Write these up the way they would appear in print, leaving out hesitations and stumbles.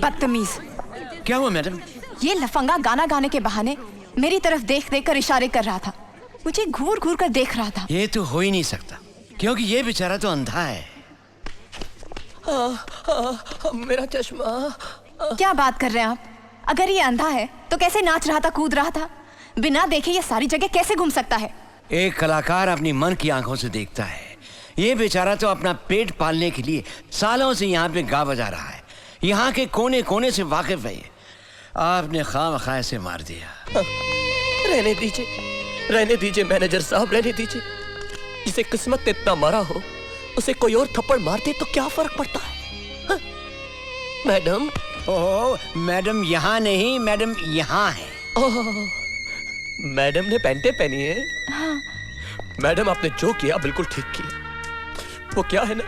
बदतमीज। क्या हुआ मैडम? ये लफंगा गाना गाने के बहाने मेरी तरफ देख देख कर इशारे कर रहा था, मुझे घूर घूर कर देख रहा था। ये तो हो ही नहीं सकता, क्योंकि ये बेचारा तो अंधा है। मेरा चश्मा। क्या बात कर रहे हैं आप? अगर ये अंधा है तो कैसे नाच रहा था, कूद रहा था? बिना देखे ये सारी जगह कैसे घूम सकता है? एक कलाकार अपनी मन की आंखों से देखता है। ये बेचारा तो अपना पेट पालने के लिए सालों से यहाँ पे गा बजा रहा है, यहाँ के कोने कोने से वाकिफ है। आपने खामखा से मार दिया। रहने दीजिए, रहने दीजिए मैनेजर साहब, रहने दीजिए। जिसे किस्मत ने इतना मारा हो उसे कोई और थप्पड़ मार दे तो क्या फर्क पड़ता है? हाँ? मैडम। ओह मैडम यहाँ नहीं, मैडम यहाँ है। मैडम ने पैंटे पहनी है। हाँ। मैडम आपने जो किया बिल्कुल ठीक किया। वो क्या है ना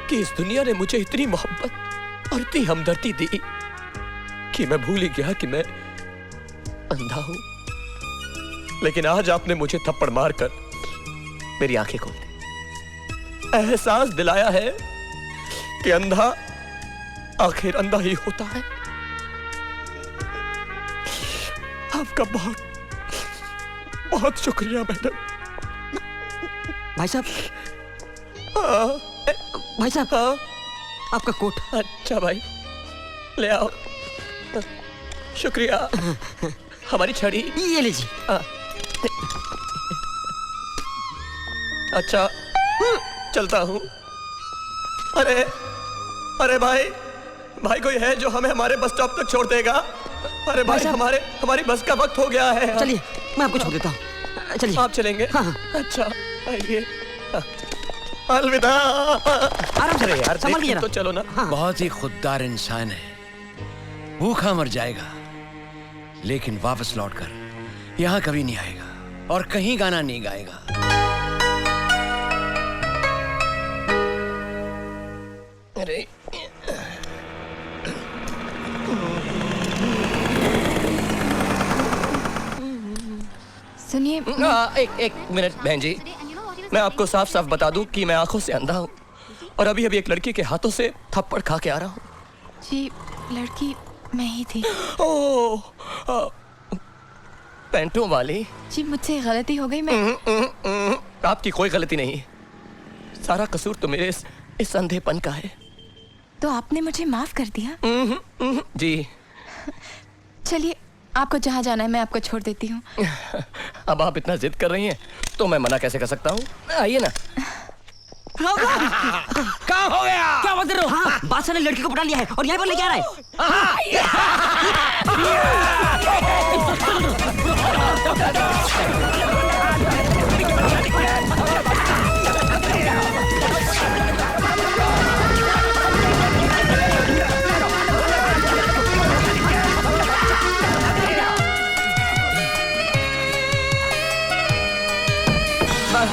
कि इस दुनिया ने मुझे इतनी मोहब्बत और इतनी हमदर्दी दी कि मैं भूल ही गया कि मैं अंधा हूं। लेकिन आज आपने मुझे थप्पड़ मारकर मेरी आंखें खोल दी, एहसास दिलाया है कि अंधा आखिर अंधा ही होता है। आपका बहुत बहुत शुक्रिया मैडम। भाई साहब, भाई साहब, आपका कोट। अच्छा भाई, ले आओ। शुक्रिया। हमारी छड़ी ये लीजिए। अच्छा चलता हूँ। अरे अरे भाई, भाई कोई है जो हमें हमारे बस स्टॉप तक छोड़ देगा? अरे भाई हमारी बस का वक्त हो गया है। चलिए मैं आपको छोड़ देता हूँ, चलिए। आप चलेंगे? हाँ। अच्छा आइए। अलविदा। आराम से यार, संभाल के तो चलो ना। हाँ। बहुत ही खुददार इंसान है, भूखा मर जाएगा लेकिन वापस लौटकर यहाँ कभी नहीं आएगा और कहीं गाना नहीं गाएगा। अरे सुनिए। एक मिनट बहन जी, मैं आपको साफ साफ बता दूं कि मैं आंखों से अंधा हूं और अभी अभी एक लड़की के हाथों से थप्पड़ खा के आ रहा हूं। जी लड़की मैं ही थी। ओह, पैंटों वाली। जी मुझसे गलती हो गई। मैं आपकी कोई गलती नहीं, सारा कसूर तो मेरे इस अंधेपन का है। तो आपने मुझे माफ कर दिया? जी। चलिए आपको जहाँ जाना है मैं आपको छोड़ देती हूँ। अब आप इतना जिद कर रही हैं तो मैं मना कैसे कर सकता हूँ? आइए ना। क्या हो गया? क्या बात कर रहे हो? हाँ, बादशाह ने लड़की को पटा लिया है और यहाँ पर लेके आ रहा है।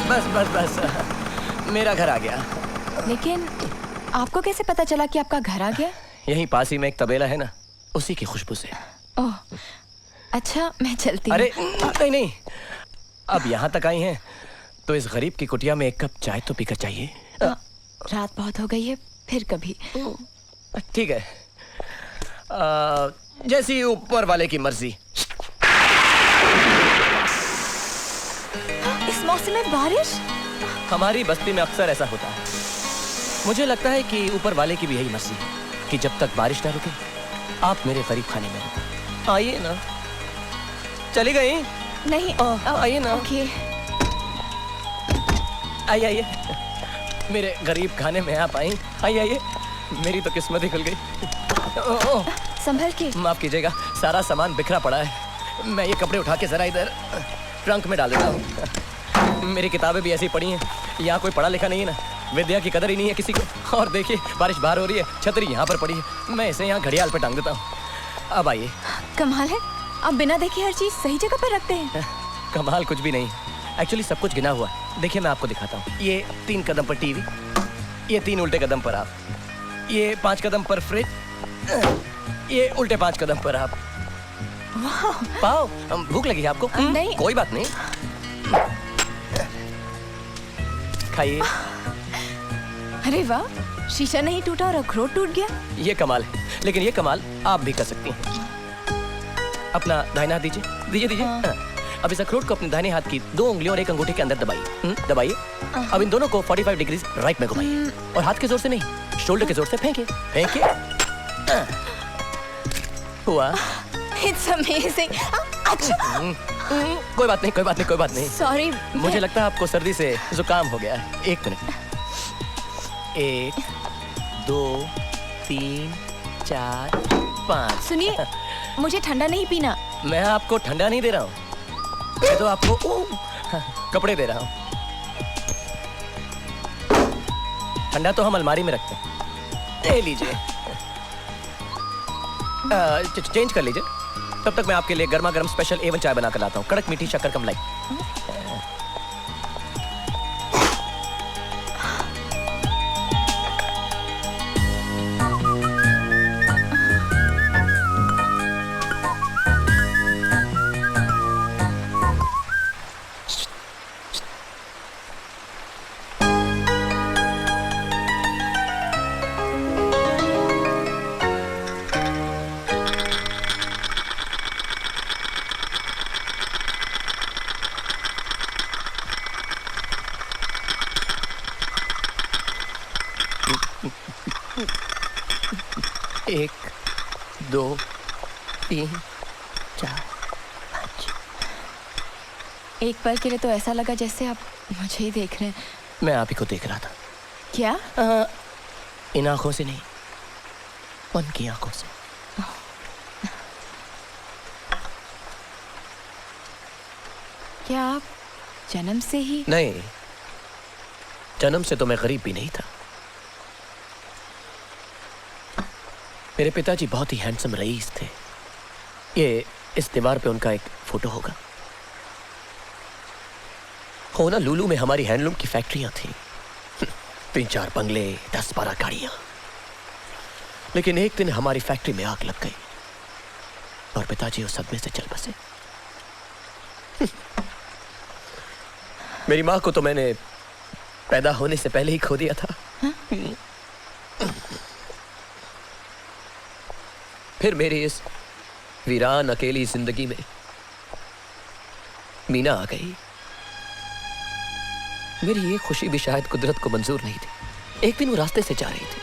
बस बस बस, मेरा घर आ गया। लेकिन आपको कैसे पता चला कि आपका घर आ गया? यहीं पास ही में एक तबेला है ना, उसी की खुशबू से। ओह अच्छा, मैं चलती हूँ। अरे नहीं नहीं, अब यहाँ तक आई हैं तो इस गरीब की कुटिया में एक कप चाय तो पीकर चाहिए। रात बहुत हो गई है, फिर कभी। ठीक है, जैसी ऊपर वाले की मर्जी। इस मौसम में बारिश? हमारी बस्ती में अक्सर ऐसा होता है। मुझे लगता है कि ऊपर वाले की भी यही मर्जी है कि जब तक बारिश ना रुके आप मेरे करीब खाने में रुको। आइए ना। चली गई? नहीं आइए ना। ओके। आइए आइए, मेरे गरीब खाने में आप आई। आइए आइए, मेरी तो किस्मत ही खुल गई। संभल के। माफ कीजिएगा, सारा सामान बिखरा पड़ा है। मैं ये कपड़े उठा के जरा इधर ट्रंक में डाल देता हूँ। मेरी किताबें भी ऐसी पड़ी हैं, यहाँ कोई पढ़ा लिखा नहीं है ना, विद्या की कदर ही नहीं है किसी को। और देखिए बारिश बाहर हो रही है, छतरी यहाँ पर पड़ी है, मैं इसे यहाँ घड़ियाल पे टांग देता हूँ। अब आइए। कमाल है, आप बिना देखे हर चीज सही जगह पर रखते हैं। कमाल कुछ भी नहीं, एक्चुअली सब कुछ गिना हुआ है। देखिए मैं आपको दिखाता हूँ। ये 3 कदम पर टीवी, ये 3 उल्टे कदम पर आप, ये 5 कदम पर फ्रिज, ये उल्टे 5 कदम पर आप। पाओ, भूख लगी है आपको? नहीं। कोई बात नहीं, खाइए। अरे वाह, शीशा नहीं टूटा और अखरोट टूट गया। ये कमाल है, लेकिन ये कमाल आप भी कर सकती हैं। अपना दाहिना हाथ दीजिए, दीजिए दीजिए। हाँ। अब इस अखरोट को अपने दाहिने हाथ की 2 उंगलियों और 1 अंगूठे के अंदर दबाइए। दबाइए। अब इन दोनों को 45 डिग्री राइट में घुमाइए और हाथ के जोर से नहीं, शोल्डर के जोर से फेंकिए, फेंकिए। हुआ? It's amazing. अच्छा। कोई बात नहीं, कोई बात नहीं, कोई बात नहीं। Sorry. मुझे लगता है आपको सर्दी से जुकाम हो गया है। 1 मिनट। 1 2 3 4 5। सुनिए, मुझे ठंडा नहीं पीना। मैं आपको ठंडा नहीं दे रहा हूँ, मैं तो आपको कपड़े दे रहा हूँ। ठंडा तो हम अलमारी में रखते हैं। ले लीजिए। चेंज कर लीजिए। तब तक मैं आपके लिए गर्मा गर्म स्पेशल A1 चाय बना कर लाता हूँ, कड़क मीठी शक्कर कम लाई। एक, 2, 3, 4, 5। एक पल के लिए तो ऐसा लगा जैसे आप मुझे ही देख रहे हैं। मैं आप ही को देख रहा था। क्या? इन आंखों से नहीं, मन की आंखों से। क्या आप जन्म से ही? नहीं, जन्म से तो मैं गरीब भी नहीं था। मेरे पिताजी बहुत ही हैंडसम रईस थे। ये इस दीवार पे उनका एक फोटो होगा। होना लुलू में हमारी हैंडलूम की फैक्ट्रियां थी। 3-4 बंगले, 10-12 गाड़ियां। लेकिन एक दिन हमारी फैक्ट्री में आग लग गई और पिताजी उस सदमे से चल बसे। मेरी माँ को तो मैंने पैदा होने से पहले ही खो दिया था। फिर मेरी इस वीरान अकेली जिंदगी में मीना आ गई। मेरी ये खुशी भी शायद कुदरत को मंजूर नहीं थी। एक दिन वो रास्ते से जा रही थी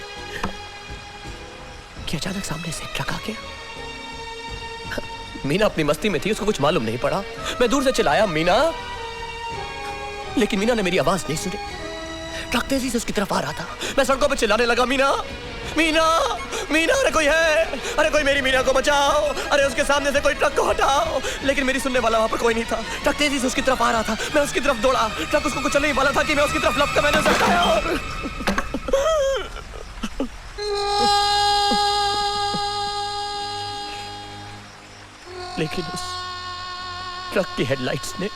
कि अचानक सामने से एक ट्रक आ गया। मीना अपनी मस्ती में थी, उसको कुछ मालूम नहीं पड़ा। मैं दूर से चिल्लाया, मीना, लेकिन मीना ने मेरी आवाज नहीं सुनी। ट्रक तेजी से उसकी तरफ आ रहा था। मैं सड़कों पर चिल्लाने लगा, मीना, मीना, मीना, अरे कोई है, अरे कोई मेरी मीना को बचाओ, अरे उसके सामने से कोई ट्रक को हटाओ। लेकिन मेरी सुनने वाला वहां पर कोई नहीं था। ट्रक तेजी से उसकी तरफ आ रहा था। मैं उसकी तरफ दौड़ा। ट्रक उसको कुचलने ही वाला था कि मैं उसकी तरफ लपका मैंने उसे हटाया और लेकिन उस ट्रक की हेडलाइट्स ने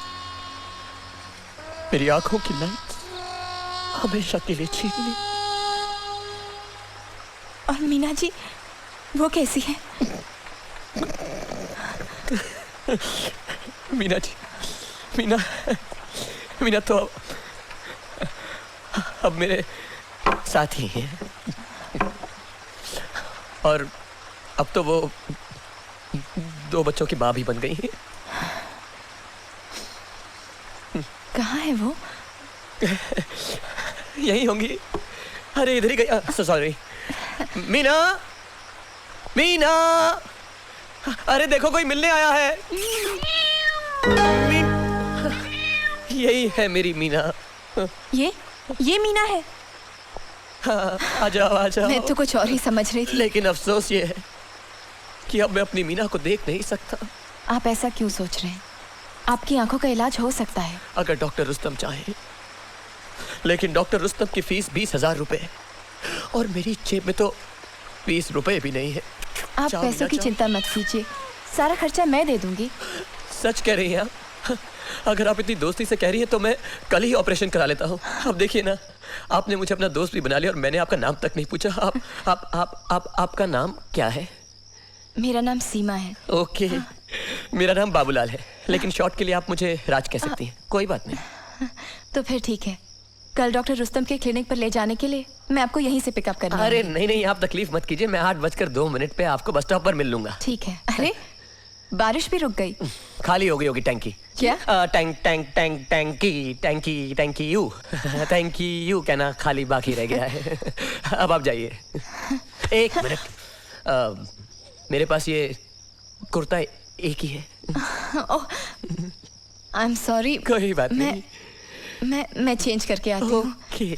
मेरी आंखों की लाइट्स हमेशा के लिए छीन ली। और मीना जी, वो कैसी है? मीना जी, मीना, मीना तो अब मेरे साथ ही हैं। और अब तो वो 2 बच्चों की माँ भी बन गई है। कहाँ है वो? यही होंगी। अरे इधर ही गई। सॉरी। मीना, मीना, अरे देखो कोई मिलने आया है। यही है मेरी मीना। ये मीना है? हाँ, आ जाओ आ जाओ। मैं तो कुछ और ही समझ रही थी। लेकिन अफसोस ये है कि अब मैं अपनी मीना को देख नहीं सकता। आप ऐसा क्यों सोच रहे हैं? आपकी आंखों का इलाज हो सकता है अगर डॉक्टर रुस्तम चाहे। लेकिन डॉक्टर रुस्तम की फीस 20,000 रुपए है और मेरी जेब में तो 20 रुपए भी नहीं है। आप पैसों की चिंता मत कीजिए, सारा खर्चा मैं दे दूंगी। सच कह रही हैं आप? अगर आप इतनी दोस्ती से कह रही हैं तो मैं कल ही ऑपरेशन करा लेता हूँ। अब देखिए ना, आपने मुझे अपना दोस्त भी बना लिया और मैंने आपका नाम तक नहीं पूछा। आपका नाम क्या है? मेरा नाम सीमा है। ओके। मेरा नाम बाबूलाल है, लेकिन शॉर्ट के लिए आप मुझे राज कह सकती हैं। कोई बात नहीं। तो फिर ठीक है, कल डॉक्टर रुस्तम के क्लिनिक पर ले जाने के लिए मैं आपको यहीं से पिकअप करने अरे आऊंगी। नहीं, आप तकलीफ मत कीजिए, मैं 8:02 पे आपको बस स्टॉप पर मिल लूंगा। ठीक है। अरे बारिश भी रुक गई। खाली हो गई होगी टैंकी। क्या? टैंकी यू कहना खाली बाकी रह गया है। अब आप जाइए। एक मिनट, मेरे पास ये कुर्ता एक ही है। ओह, आई एम सॉरी। कोई बात नहीं। मैं चेंज करके आती हूँ। ओके।